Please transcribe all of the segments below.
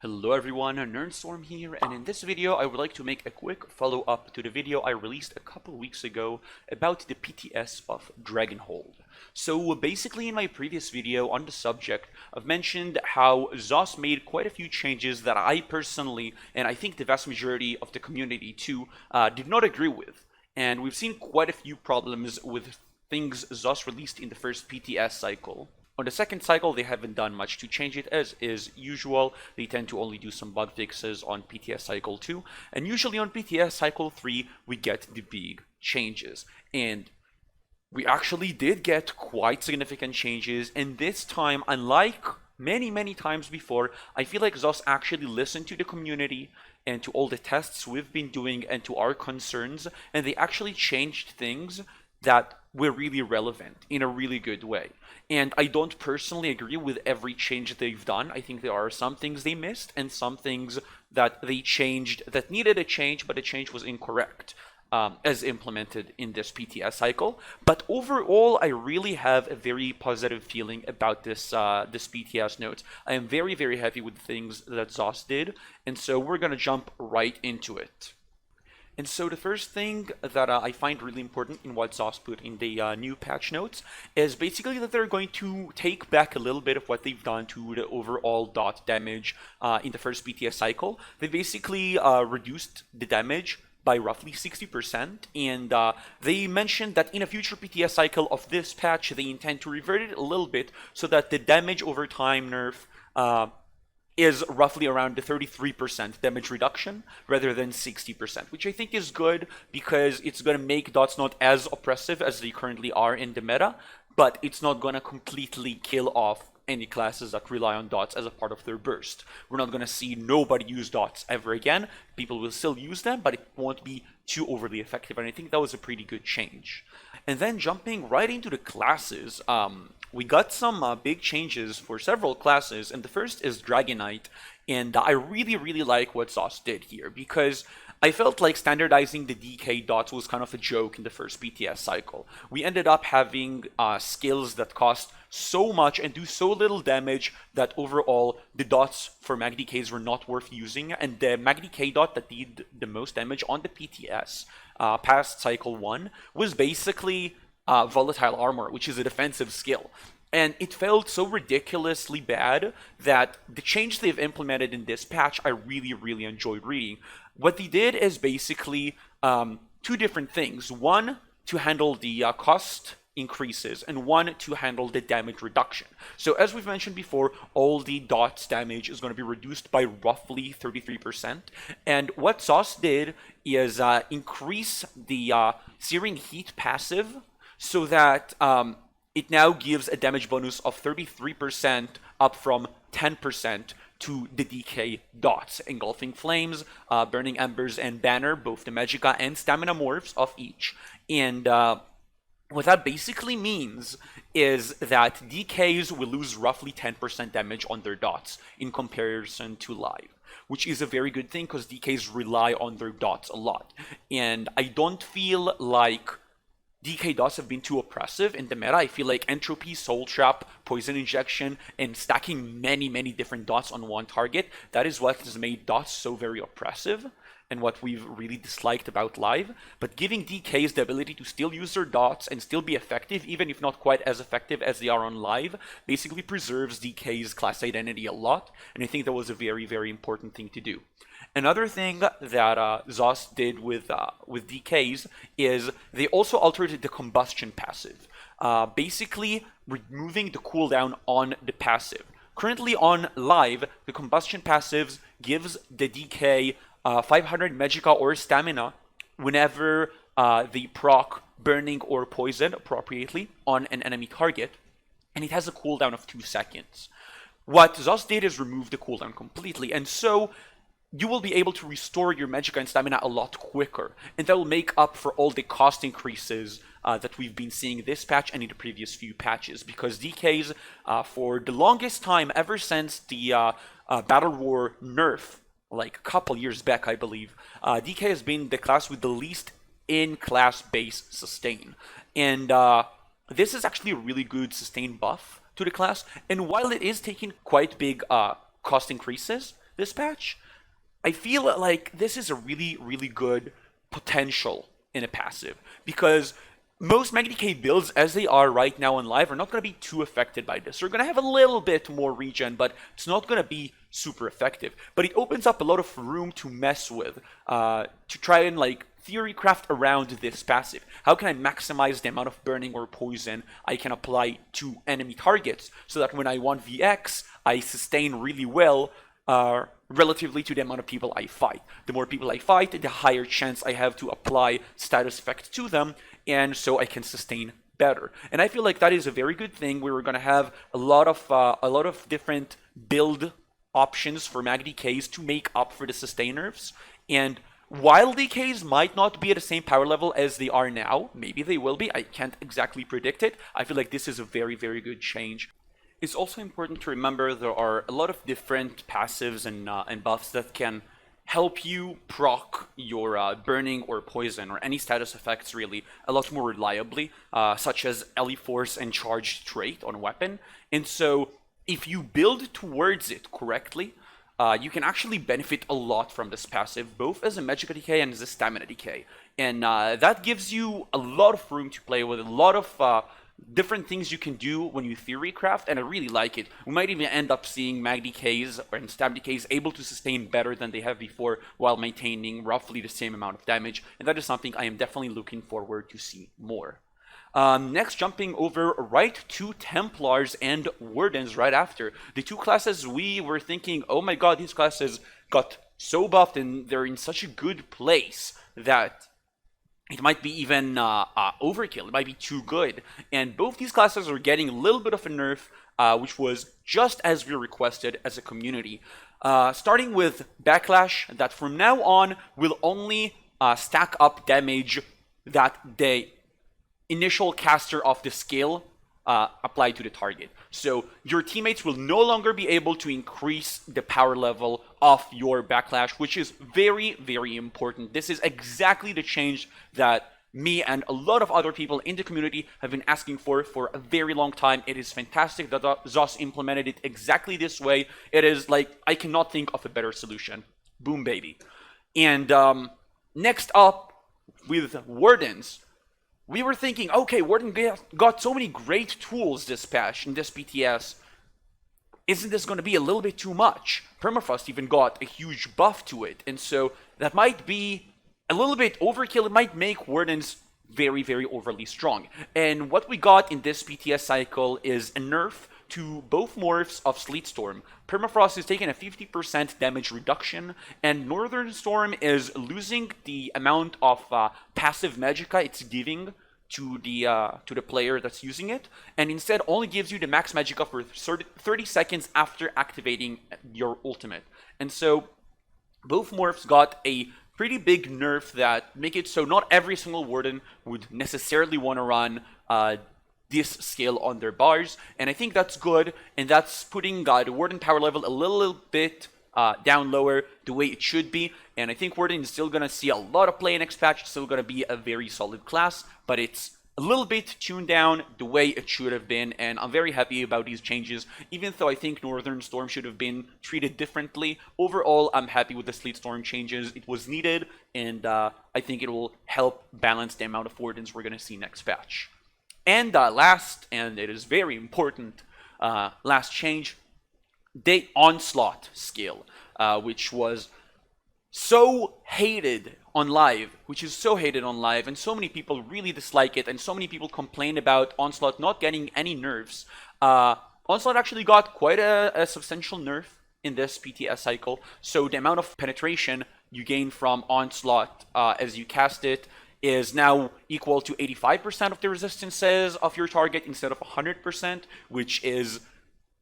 Hello everyone, Nerdstorm here, and in this video I would like to make a quick follow-up to the video I released a couple weeks ago about the PTS of Dragonhold. So basically in my previous video on the subject, I've mentioned how ZOS made quite a few changes that I personally, and I think the vast majority of the community too, did not agree with. And we've seen quite a few problems with things ZOS released in the first PTS cycle. On the second cycle, they haven't done much to change it, as is usual. They tend to only do some bug fixes on PTS cycle 2, and usually on PTS cycle 3, we get the big changes. And we actually did get quite significant changes, and this time, unlike many times before, I feel like ZOS actually listened to the community and to all the tests we've been doing and to our concerns, and they actually changed things that were really relevant in a really good way. And I don't personally agree with every change they've done. I think there are some things they missed and some things that they changed that needed a change, but the change was incorrect as implemented in this PTS cycle. But overall, I really have a very positive feeling about this PTS notes. I am very happy with the things that ZOS did, and so we're gonna jump right into it. And so the first thing that I find really important in what ZOS put in the new patch notes is basically that they're going to take back a little bit of what they've done to the overall dot damage in the first PTS cycle. They basically reduced the damage by roughly 60%, and they mentioned that in a future PTS cycle of this patch, they intend to revert it a little bit so that the damage over time nerf is roughly around the 33% damage reduction rather than 60%, which I think is good because it's going to make dots not as oppressive as they currently are in the meta, but it's not going to completely kill off any classes that rely on dots as a part of their burst. We're not going to see nobody use dots ever again. People will still use them, but it won't be too overly effective, and I think that was a pretty good change. And then jumping right into the classes, we got some big changes for several classes, and the first is Dragonknight, and I really like what ZOS did here, because I felt like standardizing the DK dots was kind of a joke in the first PTS cycle. We ended up having skills that cost so much and do so little damage that overall the dots for mag DKs were not worth using, and the mag DK dot that did the most damage on the PTS past cycle 1 was basically volatile armor, which is a defensive skill. And it felt so ridiculously bad that the change they've implemented in this patch I really enjoyed reading. What they did is basically two different things. One, to handle the cost increases, and one to handle the damage reduction. So as we've mentioned before, all the dots damage is going to be reduced by roughly 33%. And what ZOS did is increase the Searing Heat passive so that it now gives a damage bonus of 33% up from 10% to the DK dots, Engulfing Flames, Burning Embers, and Banner, both the Magicka and Stamina morphs of each. And what that basically means is that DKs will lose roughly 10% damage on their dots in comparison to live, which is a very good thing because DKs rely on their dots a lot. And I don't feel like DK dots have been too oppressive in the meta. I feel like Entropy, Soul Trap, Poison Injection, and stacking many different dots on one target, that is what has made dots so very oppressive and what we've really disliked about live. But giving DKs the ability to still use their dots and still be effective, even if not quite as effective as they are on live, basically preserves DK's class identity a lot, and I think that was a very important thing to do. Another thing that ZOS did with DKs is they also altered the combustion passive, basically removing the cooldown on the passive. Currently on live, the combustion passives gives the DK 500 Magicka or Stamina whenever they proc Burning or Poison appropriately on an enemy target, and it has a cooldown of 2 seconds. What ZOS did is remove the cooldown completely, and so you will be able to restore your Magicka and Stamina a lot quicker, and that will make up for all the cost increases that we've been seeing this patch and in the previous few patches, because DKs, for the longest time, ever since the Battle War nerf, like a couple years back, I believe, DK has been the class with the least in-class base sustain. And this is actually a really good sustain buff to the class, and while it is taking quite big cost increases, this patch, I feel like this is a really, really good potential in a passive, because most MagDK builds as they are right now in live are not going to be too affected by this. They're going to have a little bit more regen, but it's not going to be super effective. But it opens up a lot of room to mess with, to try and like theory craft around this passive. How can I maximize the amount of burning or poison I can apply to enemy targets so that when I 1vx, I sustain really well relatively to the amount of people I fight. The more people I fight, the higher chance I have to apply status effects to them, and so I can sustain better. And I feel like that is a very good thing. We're going to have a lot of different build options for MagDKs to make up for the sustain nerfs. And while DKs might not be at the same power level as they are now, maybe they will be, I can't exactly predict it, I feel like this is a very, very good change. It's also important to remember there are a lot of different passives and buffs that can help you proc your burning or poison or any status effects really a lot more reliably, such as Ele Force and Charged Trait on weapon. And so if you build towards it correctly, you can actually benefit a lot from this passive, both as a Magicka decay and as a Stamina decay. And that gives you a lot of room to play with, a lot of different things you can do when you theory craft, and I really like it. We might even end up seeing mag decays and stab decays able to sustain better than they have before while maintaining roughly the same amount of damage, and that is something I am definitely looking forward to see more. Next, jumping over right to Templars and Wardens right after. The two classes we were thinking, oh my god, these classes got so buffed and they're in such a good place that it might be even overkill, it might be too good. And both these classes are getting a little bit of a nerf, which was just as we requested as a community. Starting with Backlash, that from now on will only stack up damage that the initial caster of the skill applied to the target. So your teammates will no longer be able to increase the power level of your Backlash, which is very, very important. This is exactly the change that me and a lot of other people in the community have been asking for a very long time. It is fantastic that ZOS implemented it exactly this way. It is like, I cannot think of a better solution. Boom, baby. And next up with Wardens, we were thinking, okay, Warden got so many great tools this patch in this PTS. Isn't this going to be a little bit too much? Permafrost even got a huge buff to it, and so that might be a little bit overkill. It might make Wardens very, very overly strong. And what we got in this PTS cycle is a nerf to both morphs of Sleet Storm. Permafrost is taking a 50% damage reduction, and Northern Storm is losing the amount of passive magicka it's giving to the player that's using it, and instead only gives you the max magicka for 30 seconds after activating your ultimate. And so both morphs got a pretty big nerf that make it so not every single Warden would necessarily want to run this skill on their bars, and I think that's good, and that's putting the Warden power level a little bit down lower the way it should be. And I think Warden is still going to see a lot of play next patch. It's still going to be a very solid class, but it's a little bit tuned down the way it should have been, and I'm very happy about these changes, even though I think Northern Storm should have been treated differently. Overall, I'm happy with the Sleet Storm changes. It was needed, and I think it will help balance the amount of Wardens we're going to see next patch. And last, and it is very important, last change, the Onslaught skill, which was so hated on live, and so many people really dislike it, and so many people complain about Onslaught not getting any nerfs. Onslaught actually got quite a substantial nerf in this PTS cycle, so the amount of penetration you gain from Onslaught as you cast it is now equal to 85% of the resistances of your target instead of 100%, which is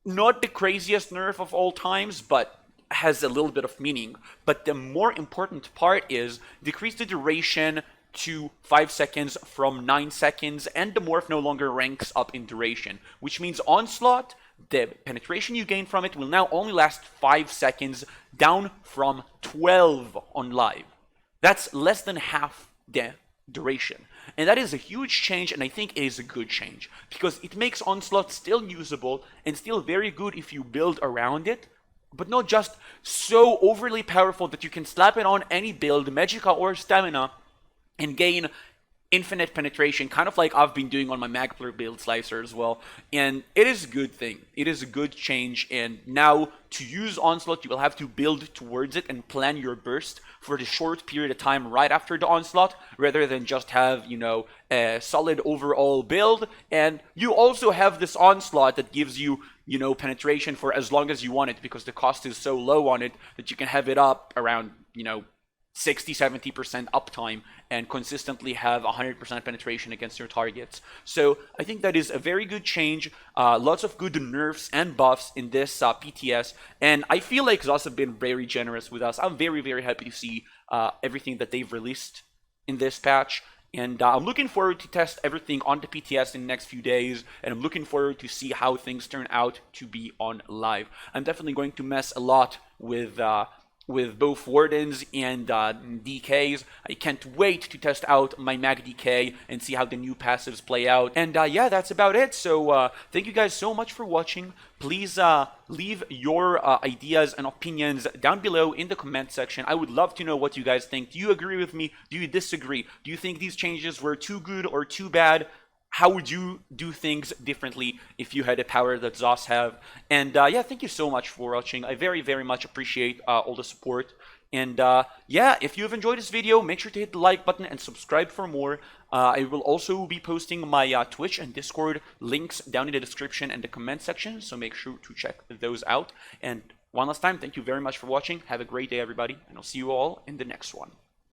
not the craziest nerf of all times, but has a little bit of meaning. But the more important part is decrease the duration to 5 seconds from 9 seconds, and the morph no longer ranks up in duration, which means Onslaught, the penetration you gain from it will now only last 5 seconds, down from 12 on live. That's less than half the duration, and that is a huge change, and I think it is a good change because it makes Onslaught still usable and still very good if you build around it, but not just so overly powerful that you can slap it on any build, Magicka or Stamina, and gain infinite penetration, kind of like I've been doing on my Magplar build Slicer as well. And it is a good thing. It is a good change. And now to use Onslaught, you will have to build towards it and plan your burst for the short period of time right after the Onslaught, rather than just have, you know, a solid overall build. And you also have this Onslaught that gives you, you know, penetration for as long as you want it, because the cost is so low on it that you can have it up around, you know, 60-70% uptime and consistently have 100% penetration against your targets. So I think that is a very good change. Lots of good nerfs and buffs in this PTS, and I feel like ZOS have been very generous with us. I'm very, very happy to see everything that they've released in this patch. And I'm looking forward to test everything on the PTS in the next few days, and I'm looking forward to see how things turn out to be on live. I'm definitely going to mess a lot with both Wardens and DKs. I can't wait to test out my Mag DK and see how the new passives play out. And yeah, that's about it. So thank you guys so much for watching. Please leave your ideas and opinions down below in the comment section. I would love to know what you guys think. Do you agree with me? Do you disagree? Do you think these changes were too good or too bad? How would you do things differently if you had a power that ZOS have? And yeah, thank you so much for watching. I very, very much appreciate all the support. And yeah, if you have enjoyed this video, make sure to hit the like button and subscribe for more. I will also be posting my Twitch and Discord links down in the description and the comment section, so make sure to check those out. And one last time, thank you very much for watching. Have a great day, everybody, and I'll see you all in the next one.